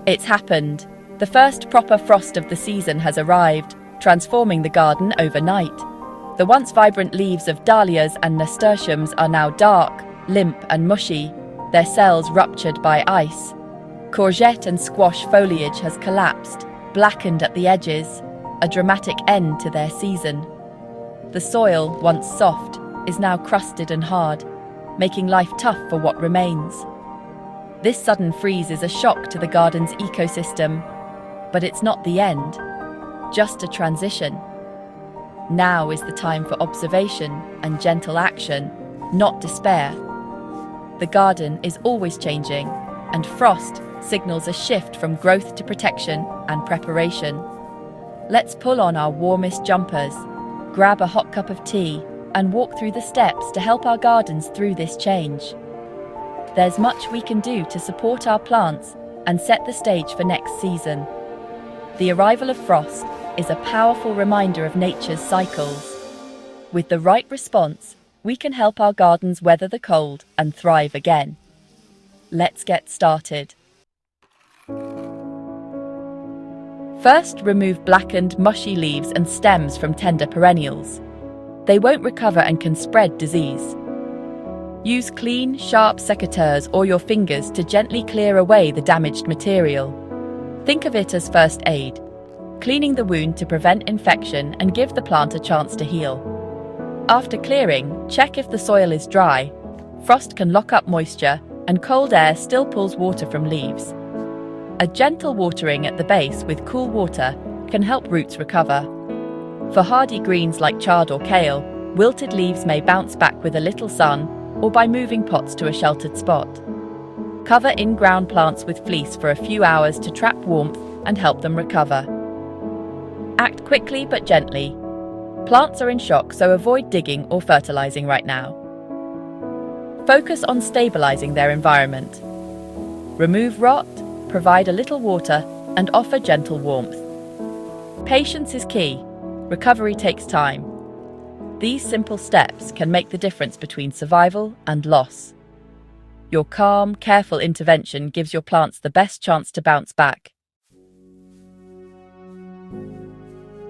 It's happened. The first proper frost of the season has arrived, transforming the garden overnight. The once vibrant leaves of dahlias and nasturtiums are now dark, limp and mushy, their cells ruptured by ice. Courgette and squash foliage has collapsed, blackened at the edges, a dramatic end to their season. The soil, once soft, is now crusted and hard, making life tough for what remains. This sudden freeze is a shock to the garden's ecosystem, but it's not the end, just a transition. Now is the time for observation and gentle action, not despair. The garden is always changing, and frost signals a shift from growth to protection and preparation. Let's pull on our warmest jumpers, grab a hot cup of tea, and walk through the steps to help our gardens through this change. There's much we can do to support our plants and set the stage for next season. The arrival of frost is a powerful reminder of nature's cycles. With the right response, we can help our gardens weather the cold and thrive again. Let's get started. First, remove blackened, mushy leaves and stems from tender perennials. They won't recover and can spread disease. Use clean, sharp secateurs or your fingers to gently clear away the damaged material. Think of it as first aid, cleaning the wound to prevent infection and give the plant a chance to heal. After clearing, check if the soil is dry. Frost can lock up moisture, and cold air still pulls water from leaves. A gentle watering at the base with cool water can help roots recover. For hardy greens like chard or kale, wilted leaves may bounce back with a little sun or by moving pots to a sheltered spot. Cover in-ground plants with fleece for a few hours to trap warmth and help them recover. Act quickly but gently. Plants are in shock, so avoid digging or fertilizing right now. Focus on stabilizing their environment. Remove rot, provide a little water, and offer gentle warmth. Patience is key. Recovery takes time. These simple steps can make the difference between survival and loss. Your calm, careful intervention gives your plants the best chance to bounce back.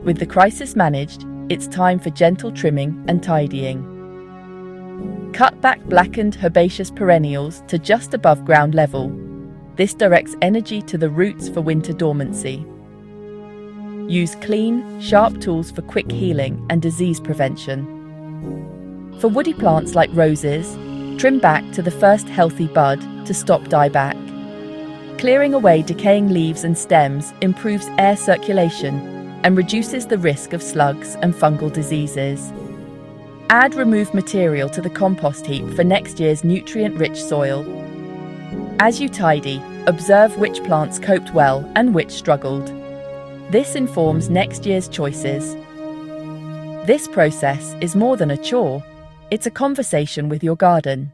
With the crisis managed, it's time for gentle trimming and tidying. Cut back blackened herbaceous perennials to just above ground level. This directs energy to the roots for winter dormancy. Use clean, sharp tools for quick healing and disease prevention. For woody plants like roses, trim back to the first healthy bud to stop dieback. Clearing away decaying leaves and stems improves air circulation and reduces the risk of slugs and fungal diseases. Add removed material to the compost heap for next year's nutrient-rich soil. As you tidy, observe which plants coped well and which struggled. This informs next year's choices. This process is more than a chore, it's a conversation with your garden.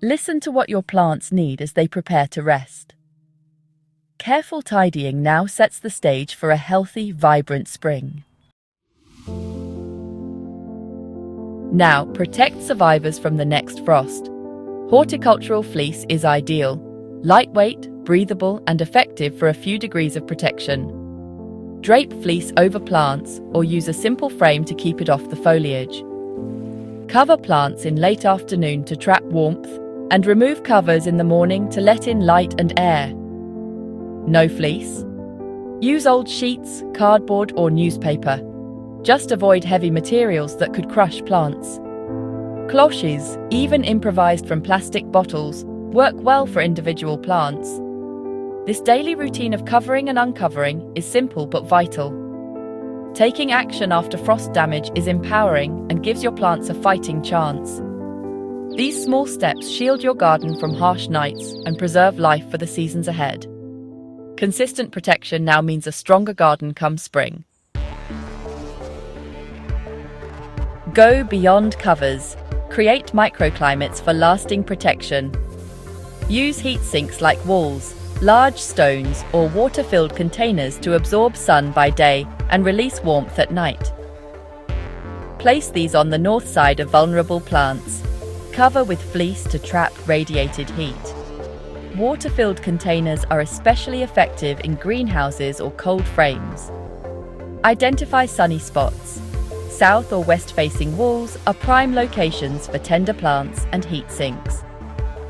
Listen to what your plants need as they prepare to rest. Careful tidying now sets the stage for a healthy, vibrant spring. Now, protect survivors from the next frost. Horticultural fleece is ideal, lightweight, breathable, and effective for a few degrees of protection. Drape fleece over plants or use a simple frame to keep it off the foliage. Cover plants in late afternoon to trap warmth and remove covers in the morning to let in light and air. No fleece? Use old sheets, cardboard, or newspaper. Just avoid heavy materials that could crush plants. Cloches, even improvised from plastic bottles, work well for individual plants. This daily routine of covering and uncovering is simple but vital. Taking action after frost damage is empowering and gives your plants a fighting chance. These small steps shield your garden from harsh nights and preserve life for the seasons ahead. Consistent protection now means a stronger garden come spring. Go beyond covers. Create microclimates for lasting protection. Use heat sinks like walls, large stones, or water-filled containers to absorb sun by day and release warmth at night. Place these on the north side of vulnerable plants. Cover with fleece to trap radiated heat. Water-filled containers are especially effective in greenhouses or cold frames. Identify sunny spots. South or west-facing walls are prime locations for tender plants and heat sinks.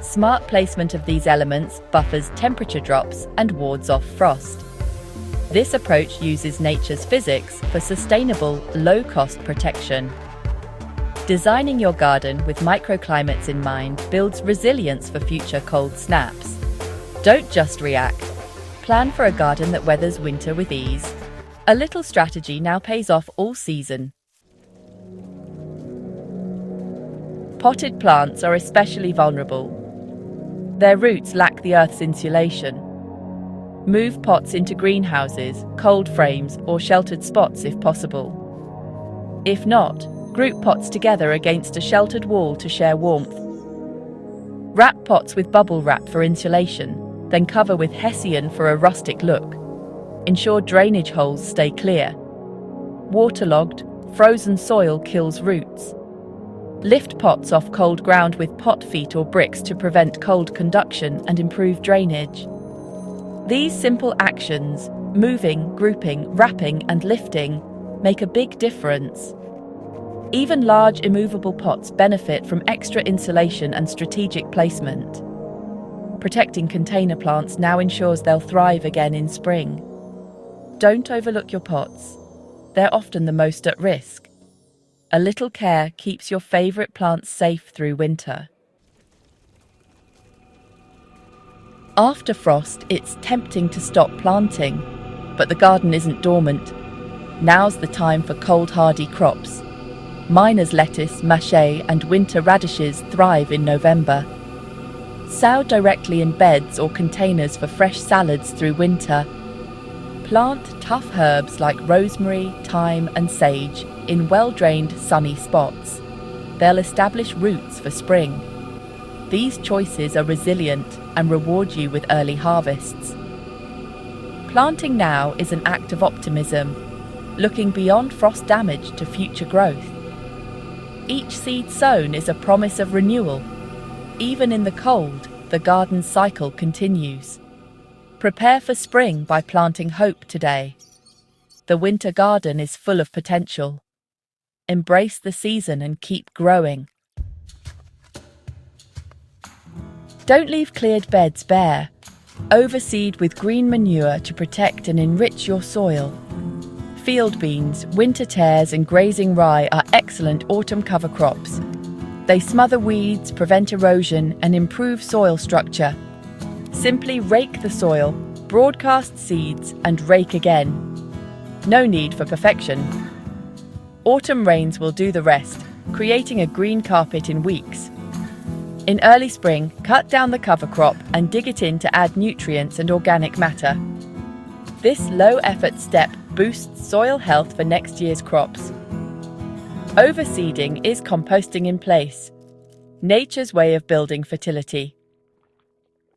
Smart placement of these elements buffers temperature drops and wards off frost. This approach uses nature's physics for sustainable, low-cost protection. Designing your garden with microclimates in mind builds resilience for future cold snaps. Don't just react. Plan for a garden that weathers winter with ease. A little strategy now pays off all season. Potted plants are especially vulnerable. Their roots lack the earth's insulation. Move pots into greenhouses, cold frames, or sheltered spots if possible. If not, group pots together against a sheltered wall to share warmth. Wrap pots with bubble wrap for insulation, then cover with hessian for a rustic look. Ensure drainage holes stay clear. Waterlogged, frozen soil kills roots. Lift pots off cold ground with pot feet or bricks to prevent cold conduction and improve drainage. These simple actions, moving, grouping, wrapping, and lifting, make a big difference. Even large immovable pots benefit from extra insulation and strategic placement. Protecting container plants now ensures they'll thrive again in spring. Don't overlook your pots. They're often the most at risk. A little care keeps your favourite plants safe through winter. After frost, it's tempting to stop planting, but the garden isn't dormant. Now's the time for cold hardy crops. Miner's lettuce, mache, and winter radishes thrive in November. Sow directly in beds or containers for fresh salads through winter. Plant tough herbs like rosemary, thyme, and sage in well-drained, sunny spots. They'll establish roots for spring. These choices are resilient and reward you with early harvests. Planting now is an act of optimism, looking beyond frost damage to future growth. Each seed sown is a promise of renewal. Even in the cold, the garden's cycle continues. Prepare for spring by planting hope today. The winter garden is full of potential. Embrace the season and keep growing. Don't leave cleared beds bare. Overseed with green manure to protect and enrich your soil. Field beans, winter tares, and grazing rye are excellent autumn cover crops. They smother weeds, prevent erosion, and improve soil structure. Simply rake the soil, broadcast seeds, and rake again. No need for perfection. Autumn rains will do the rest, creating a green carpet in weeks. In early spring, cut down the cover crop and dig it in to add nutrients and organic matter. This low-effort step boosts soil health for next year's crops. Overseeding is composting in place, nature's way of building fertility.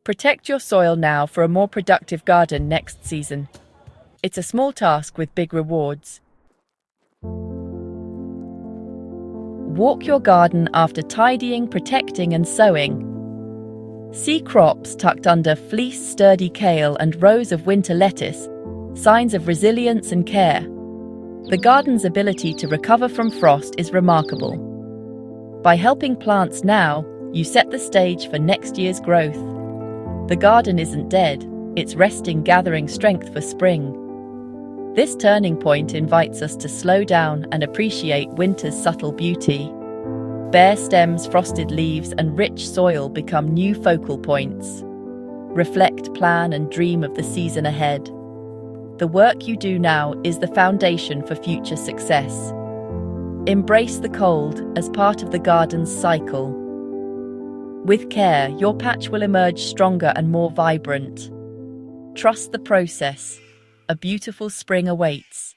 Protect your soil now for a more productive garden next season. It's a small task with big rewards. Walk your garden after tidying, protecting, and sowing. See crops tucked under fleece sturdy kale and rows of winter lettuce, signs of resilience and care. The garden's ability to recover from frost is remarkable. By helping plants now, you set the stage for next year's growth. The garden isn't dead, it's resting, gathering strength for spring. This turning point invites us to slow down and appreciate winter's subtle beauty. Bare stems, frosted leaves, and rich soil become new focal points. Reflect, plan, and dream of the season ahead. The work you do now is the foundation for future success. Embrace the cold as part of the garden's cycle. With care, your patch will emerge stronger and more vibrant. Trust the process. A beautiful spring awaits.